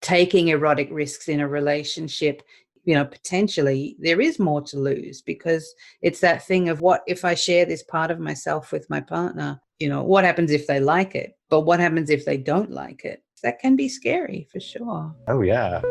taking erotic risks in a relationship, potentially there is more to lose, because it's that thing of, what if I share this part of myself with my partner? What happens if they like it? But what happens if they don't like it? That can be scary for sure. Oh, yeah.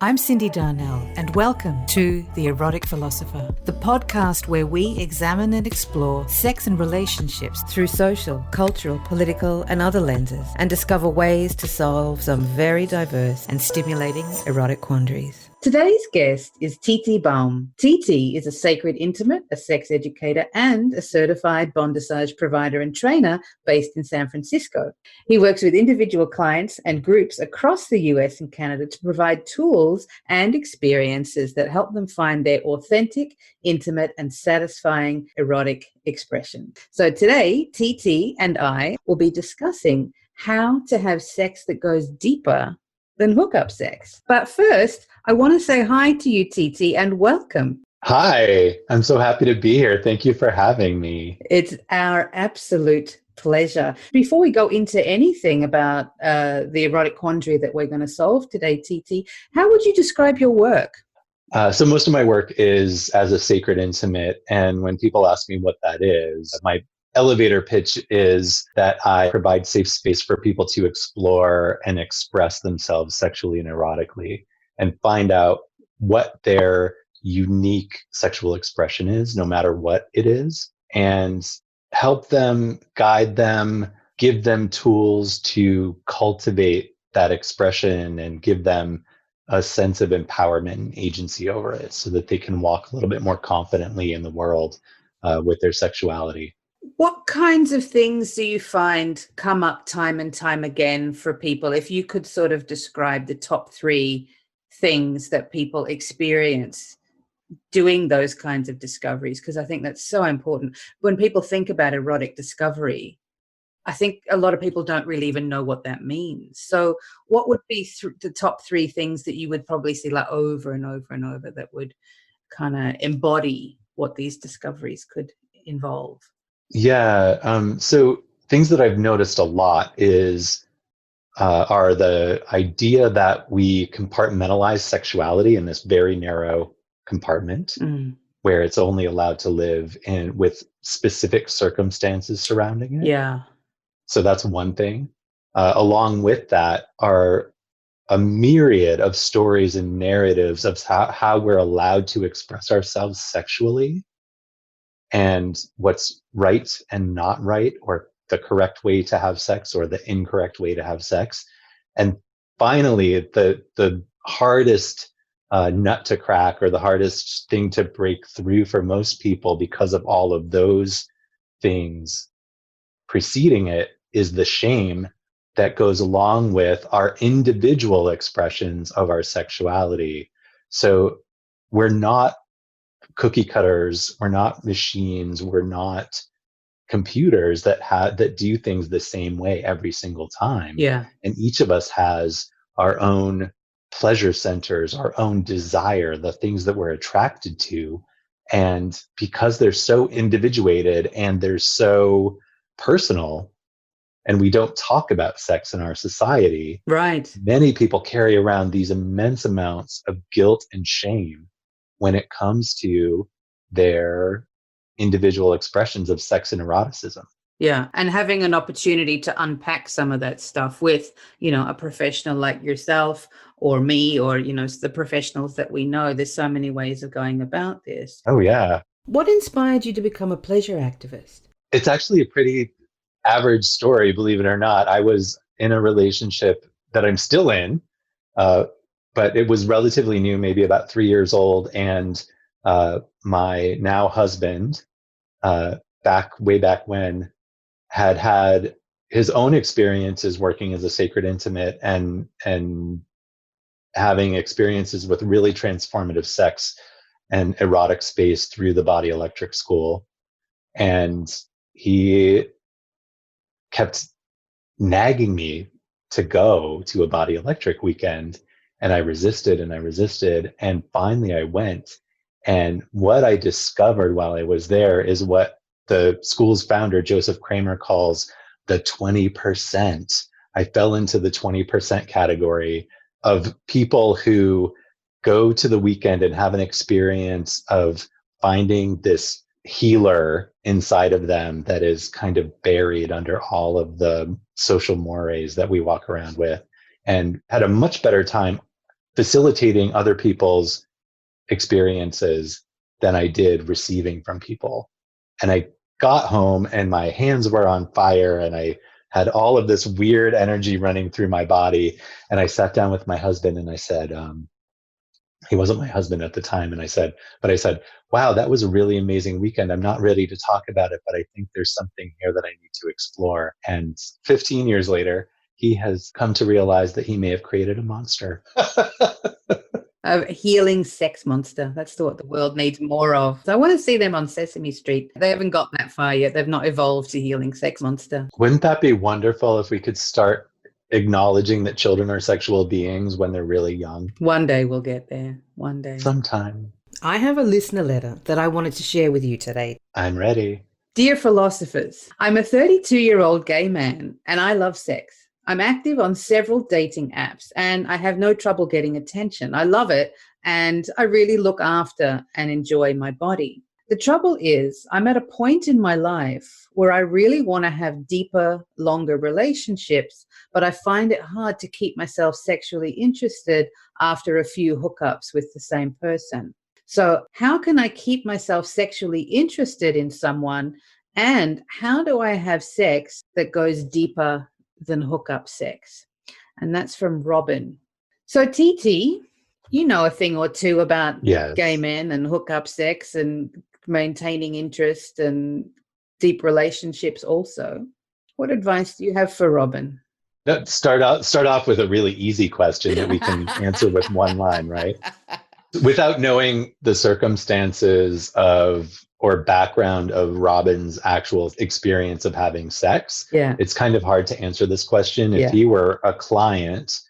I'm Cindy Darnell, and welcome to The Erotic Philosopher, the podcast where we examine and explore sex and relationships through social, cultural, political, and other lenses, and discover ways to solve some very diverse and stimulating erotic quandaries. Today's guest is T.T Baum. T.T is a sacred intimate, a sex educator, and a certified bondage provider and trainer based in San Francisco. He works with individual clients and groups across the US and Canada to provide tools and experiences that help them find their authentic, intimate, and satisfying erotic expression. So today, T.T and I will be discussing how to have sex that goes deeper than hookup sex. But first, I want to say hi to you, T.T, and welcome. Hi, I'm so happy to be here. Thank you for having me. It's our absolute pleasure. Before we go into anything about the erotic quandary that we're going to solve today, T.T, how would you describe your work? So most of my work is as a sacred intimate. And when people ask me what that is, my elevator pitch is that I provide safe space for people to explore and express themselves sexually and erotically, and find out what their unique sexual expression is, no matter what it is, and help them, guide them, give them tools to cultivate that expression and give them a sense of empowerment and agency over it, so that they can walk a little bit more confidently in the world with their sexuality. What kinds of things do you find come up time and time again for people? If you could sort of describe the top 3 things that people experience doing those kinds of discoveries, because I think that's so important. When people think about erotic discovery, I think a lot of people don't really even know what that means. So what would be the top 3 things that you would probably see like over and over and over that would kind of embody what these discoveries could involve? Yeah. So things that I've noticed a lot are the idea that we compartmentalize sexuality in this very narrow compartment, where it's only allowed to live in with specific circumstances surrounding it. Yeah. So that's one thing. Along with that are a myriad of stories and narratives of how we're allowed to express ourselves sexually, and what's right and not right, or the correct way to have sex or the incorrect way to have sex. And finally, the hardest nut to crack, or the hardest thing to break through for most people, because of all of those things preceding it, is the shame that goes along with our individual expressions of our sexuality. So we're not cookie cutters, we're not machines, we're not computers that do things the same way every single time. Yeah. And each of us has our own pleasure centers, our own desire, the things that we're attracted to. And because they're so individuated and they're so personal, and we don't talk about sex in our society, Right. many people carry around these immense amounts of guilt and shame when it comes to their individual expressions of sex and eroticism. Yeah. And having an opportunity to unpack some of that stuff with, a professional like yourself or me, or, the professionals that we know. There's so many ways of going about this. Oh, yeah. What inspired you to become a pleasure activist? It's actually a pretty average story, believe it or not. I was in a relationship that I'm still in, but it was relatively new, maybe about 3 years old. And my now husband, way back when, had his own experiences working as a sacred intimate and having experiences with really transformative sex and erotic space through the Body Electric School. And he kept nagging me to go to a Body Electric weekend. And I resisted and I resisted. And finally I went. And what I discovered while I was there is what the school's founder, Joseph Kramer, calls the 20%. I fell into the 20% category of people who go to the weekend and have an experience of finding this healer inside of them that is kind of buried under all of the social mores that we walk around with, and had a much better time facilitating other people's experiences than I did receiving from people. And I got home and my hands were on fire and I had all of this weird energy running through my body. And I sat down with my husband and I said, he wasn't my husband at the time. And I said, wow, that was a really amazing weekend. I'm not ready to talk about it, but I think there's something here that I need to explore. And 15 years later, he has come to realize that he may have created a monster. A healing sex monster. That's what the world needs more of. So I want to see them on Sesame Street. They haven't got that far yet. They've not evolved to healing sex monster. Wouldn't that be wonderful if we could start acknowledging that children are sexual beings when they're really young? One day we'll get there. One day. Sometime. I have a listener letter that I wanted to share with you today. I'm ready. Dear philosophers, I'm a 32-year-old gay man and I love sex. I'm active on several dating apps and I have no trouble getting attention. I love it and I really look after and enjoy my body. The trouble is I'm at a point in my life where I really want to have deeper, longer relationships, but I find it hard to keep myself sexually interested after a few hookups with the same person. So how can I keep myself sexually interested in someone, and how do I have sex that goes deeper than hookup sex? And that's from Robin. So TT, you know a thing or two about gay men and hookup sex and maintaining interest and deep relationships also. What advice do you have for Robin? Start off with a really easy question that we can answer with one line, right? Without knowing the circumstances of or background of Robin's actual experience of having sex, it's kind of hard to answer this question. If he were a client,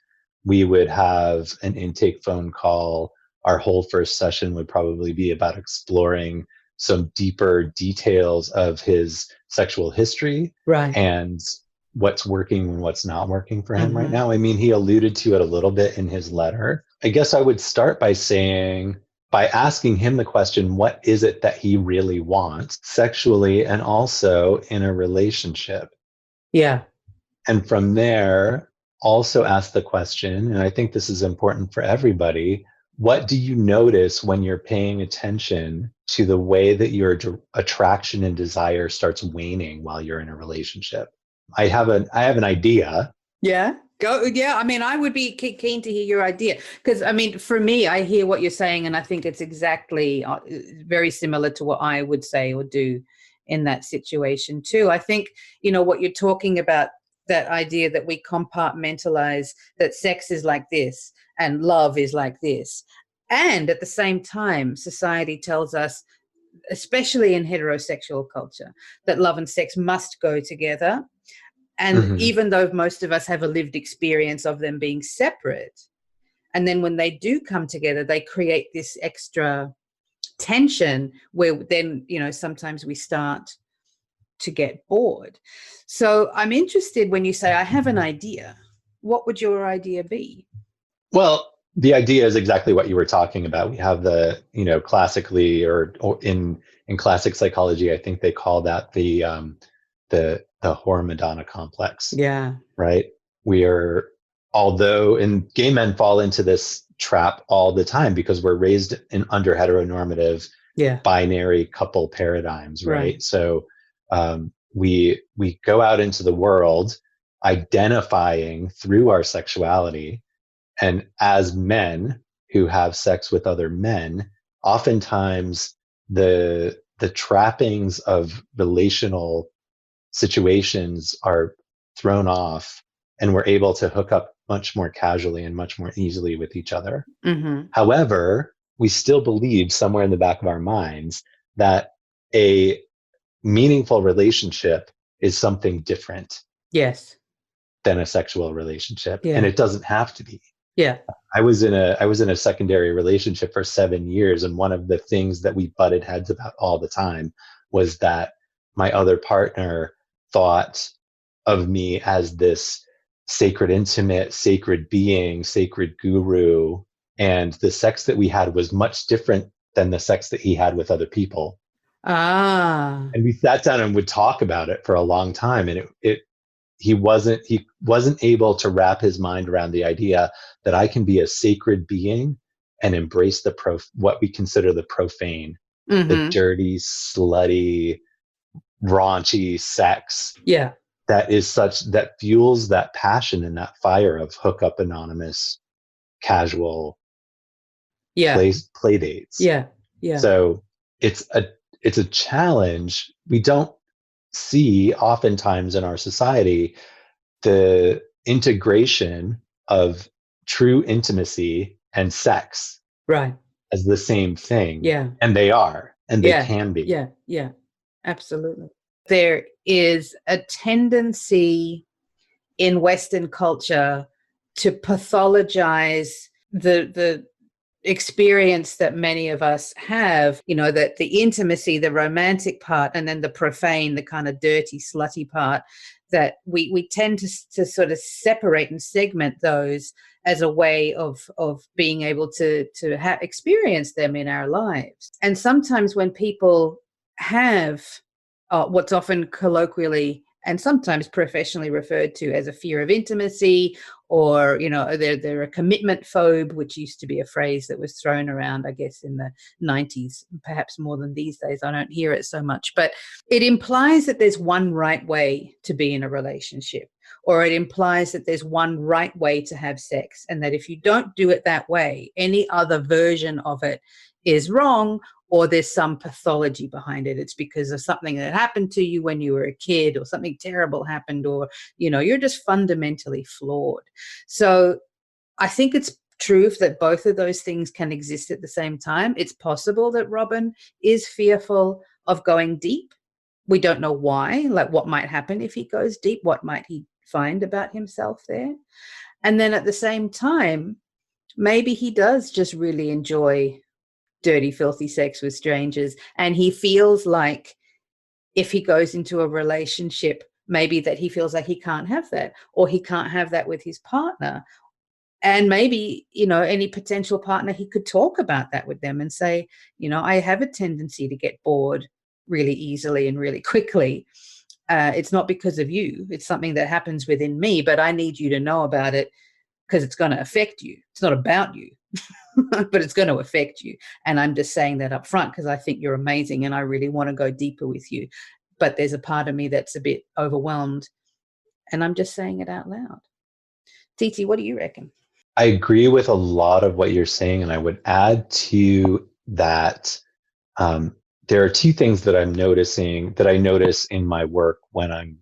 we would have an intake phone call. Our whole first session would probably be about exploring some deeper details of his sexual history, right, and what's working and what's not working for him right now. I mean, he alluded to it a little bit in his letter. I guess I would start by asking him the question, what is it that he really wants sexually and also in a relationship? Yeah. And from there, also ask the question, and I think this is important for everybody, what do you notice when you're paying attention to the way that your attraction and desire starts waning while you're in a relationship? I have an idea. Yeah. Go. Yeah. I mean, I would be keen to hear your idea because, I mean, for me, I hear what you're saying and I think it's exactly very similar to what I would say or do in that situation too. I think, what you're talking about, that idea that we compartmentalize that sex is like this and love is like this. And at the same time, society tells us, especially in heterosexual culture, that love and sex must go together. And even though most of us have a lived experience of them being separate, and then when they do come together, they create this extra tension where then, sometimes we start to get bored. So I'm interested when you say, I have an idea. What would your idea be? Well, the idea is exactly what you were talking about. We have the, classically or in classic psychology, I think they call that the whore Madonna complex. Yeah. Right. And gay men fall into this trap all the time because we're raised under heteronormative binary couple paradigms. Right. So we go out into the world identifying through our sexuality, and as men who have sex with other men, oftentimes the trappings of relational situations are thrown off and we're able to hook up much more casually and much more easily with each other. However, we still believe somewhere in the back of our minds that a meaningful relationship is something different than a sexual relationship. And it doesn't have to be. I was in a secondary relationship for 7 years, and one of the things that we butted heads about all the time was that my other partner thought of me as this sacred intimate, sacred being, sacred guru, and the sex that we had was much different than the sex that he had with other people. Ah. And we sat down and would talk about it for a long time, and he wasn't able to wrap his mind around the idea that I can be a sacred being and embrace what we consider the profane, the dirty, slutty, raunchy sex. Yeah. That fuels that passion and that fire of hookup anonymous, casual play dates. Yeah. Yeah. So it's a challenge. We don't see oftentimes in our society the integration of true intimacy and sex Right. as the same thing. Yeah. And they are, and they can be. Yeah. Yeah. Absolutely. There is a tendency in Western culture to pathologize the experience that many of us have, that the intimacy, the romantic part, and then the profane, the kind of dirty, slutty part, that we tend to sort of separate and segment those as a way of being able to experience them in our lives. And sometimes when people have what's often colloquially and sometimes professionally referred to as a fear of intimacy, or, they're a commitment phobe, which used to be a phrase that was thrown around, I guess, in the 90s, perhaps more than these days. I don't hear it so much, but it implies that there's one right way to be in a relationship, or it implies that there's one right way to have sex, and that if you don't do it that way, any other version of it is wrong, or there's some pathology behind it. It's because of something that happened to you when you were a kid, or something terrible happened, or, you're just fundamentally flawed. So I think it's true that both of those things can exist at the same time. It's possible that Robin is fearful of going deep. We don't know why, like what might happen if he goes deep, what might he find about himself there. And then at the same time, maybe he does just really enjoy dirty, filthy sex with strangers. And he feels like if he goes into a relationship, maybe that he feels like he can't have that, or he can't have that with his partner. And maybe, any potential partner, he could talk about that with them and say, I have a tendency to get bored really easily and really quickly. It's not because of you. It's something that happens within me, but I need you to know about it because it's going to affect you. It's not about you. But it's going to affect you. And I'm just saying that up front because I think you're amazing and I really want to go deeper with you. But there's a part of me that's a bit overwhelmed, and I'm just saying it out loud. T.T, what do you reckon? I agree with a lot of what you're saying, and I would add to that there are two things that I'm noticing, that I notice in my work when I'm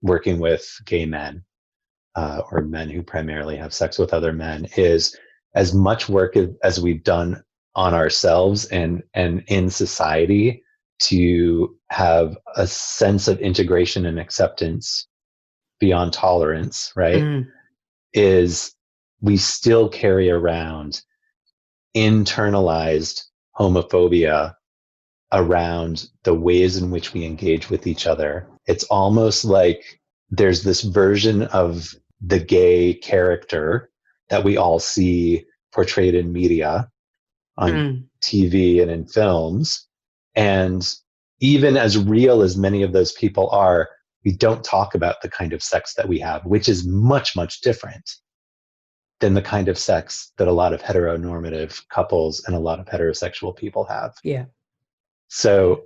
working with gay men or men who primarily have sex with other men, is as much work as we've done on ourselves and in society to have a sense of integration and acceptance beyond tolerance, right? Is we still carry around internalized homophobia around the ways in which we engage with each other. It's almost like there's this version of the gay character that we all see portrayed in media, on TV and in films. And even as real as many of those people are, we don't talk about the kind of sex that we have, which is much, much different than the kind of sex that a lot of heteronormative couples and a lot of heterosexual people have. Yeah. So,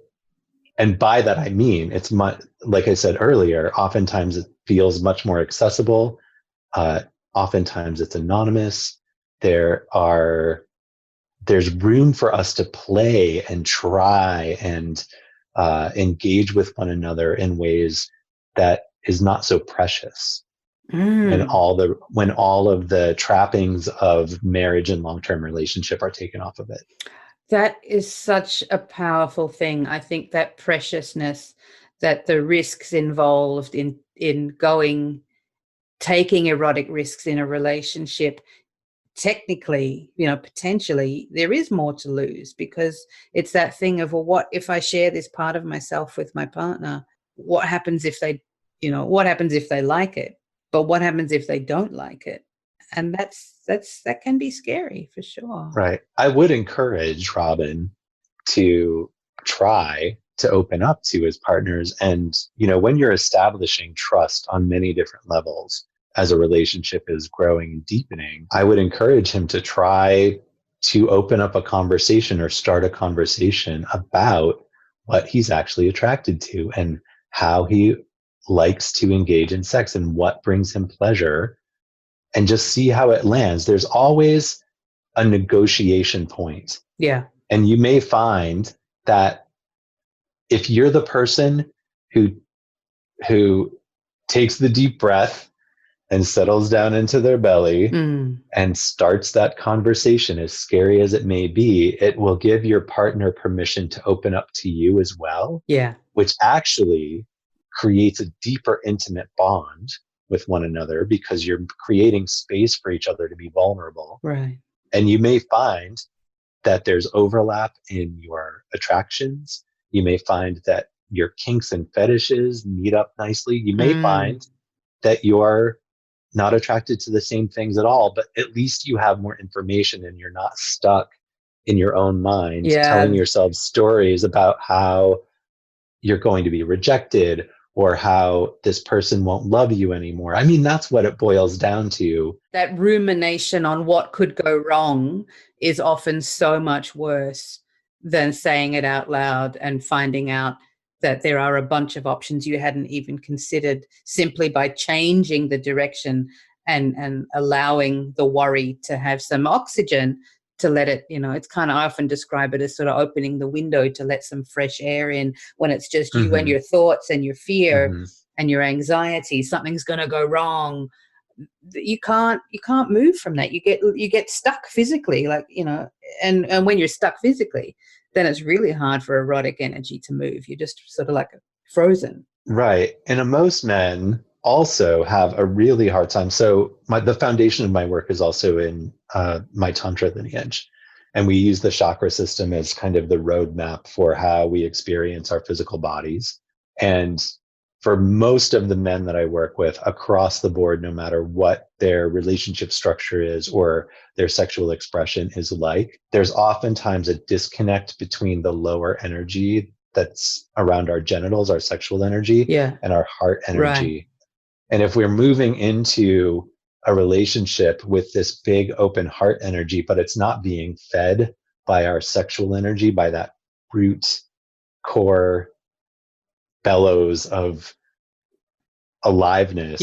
and by that I mean, it's much, like I said earlier, oftentimes it feels much more accessible. Oftentimes it's anonymous. There's room for us to play and try and engage with one another in ways that is not so precious. When all of the trappings of marriage and long-term relationship are taken off of it. That is such a powerful thing. I think that preciousness, that the risks involved in taking erotic risks in a relationship technically, potentially there is more to lose, because it's that thing of, well, what if I share this part of myself with my partner? What happens if they, what happens if they like it? But what happens if they don't like it? And that can be scary for sure. Right. I would encourage Robin to try to open up to his partners. And, when you're establishing trust on many different levels as a relationship is growing and deepening, I would encourage him to try to open up a conversation or start a conversation about what he's actually attracted to and how he likes to engage in sex and what brings him pleasure, and just see how it lands. There's always a negotiation point. Yeah. And you may find that if you're the person who takes the deep breath and settles down into their belly and starts that conversation, as scary as it may be, it will give your partner permission to open up to you as well. Yeah. Which actually creates a deeper, intimate bond with one another, because you're creating space for each other to be vulnerable. Right. And you may find that there's overlap in your attractions. You may find that your kinks and fetishes meet up nicely. You may find that you're not attracted to the same things at all, but at least you have more information and you're not stuck in your own mind telling yourself stories about how you're going to be rejected or how this person won't love you anymore. I mean, that's what it boils down to. That rumination on what could go wrong is often so much worse than saying it out loud and finding out that there are a bunch of options you hadn't even considered, simply by changing the direction and allowing the worry to have some oxygen to let it, it's kind of, I often describe it as sort of opening the window to let some fresh air in when it's just you and your thoughts and your fear and your anxiety. Something's going to go wrong. You can't move from that. You get stuck physically, and when you're stuck physically, then it's really hard for erotic energy to move. You're just sort of like frozen. Right. And most men also have a really hard time. So the foundation of my work is also in my Tantra lineage. And we use the chakra system as kind of the roadmap for how we experience our physical bodies. And for most of the men that I work with across the board, no matter what their relationship structure is or their sexual expression is like, there's oftentimes a disconnect between the lower energy that's around our genitals, our sexual energy, and our heart energy. Right. And if we're moving into a relationship with this big open heart energy, but it's not being fed by our sexual energy, by that root core bellows of aliveness,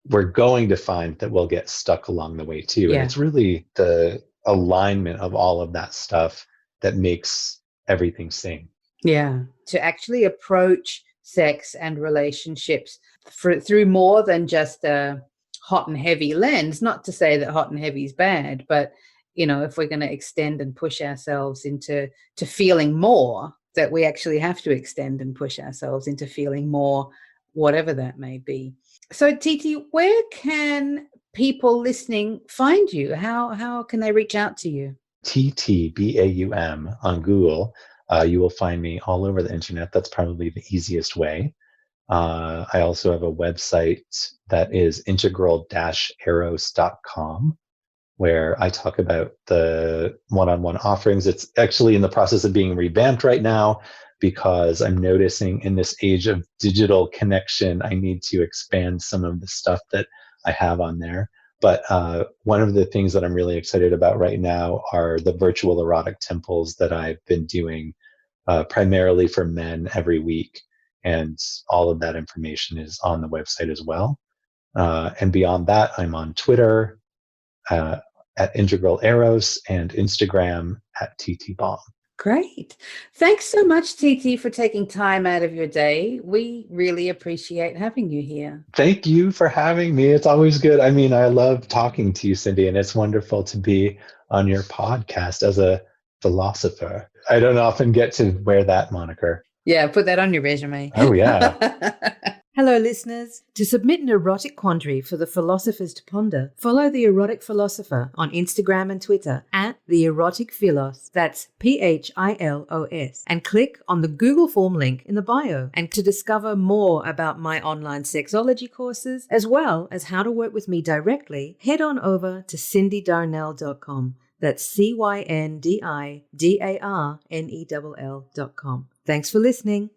we're going to find that we'll get stuck along the way too. And it's really the alignment of all of that stuff that makes everything sing. Yeah. To actually approach sex and relationships through more than just a hot and heavy lens, not to say that hot and heavy is bad, but if we're going to extend and push ourselves into feeling more, that we actually have to extend and push ourselves into feeling more, whatever that may be. So T.T, where can people listening find you? How can they reach out to you? T.T Baum on Google. You will find me all over the internet. That's probably the easiest way. I also have a website that is integral-eros.com, where I talk about the one-on-one offerings. It's actually in the process of being revamped right now because I'm noticing in this age of digital connection, I need to expand some of the stuff that I have on there. But one of the things that I'm really excited about right now are the virtual erotic temples that I've been doing primarily for men every week. And all of that information is on the website as well. And beyond that, I'm on Twitter at Integral Eros and Instagram at TT Baum. Great. Thanks so much, T.T, for taking time out of your day. We really appreciate having you here. Thank you for having me. It's always good. I mean, I love talking to you, Cindy, and it's wonderful to be on your podcast as a philosopher. I don't often get to wear that moniker. Yeah, put that on your resume. Oh, yeah. Hello, listeners. To submit an erotic quandary for the philosophers to ponder, follow the Erotic Philosopher on Instagram and Twitter at the Erotic Philos. That's PHILOS. And click on the Google form link in the bio. And to discover more about my online sexology courses, as well as how to work with me directly, head on over to cindydarnell.com. That's CYNDIDARNELL.com. Thanks for listening.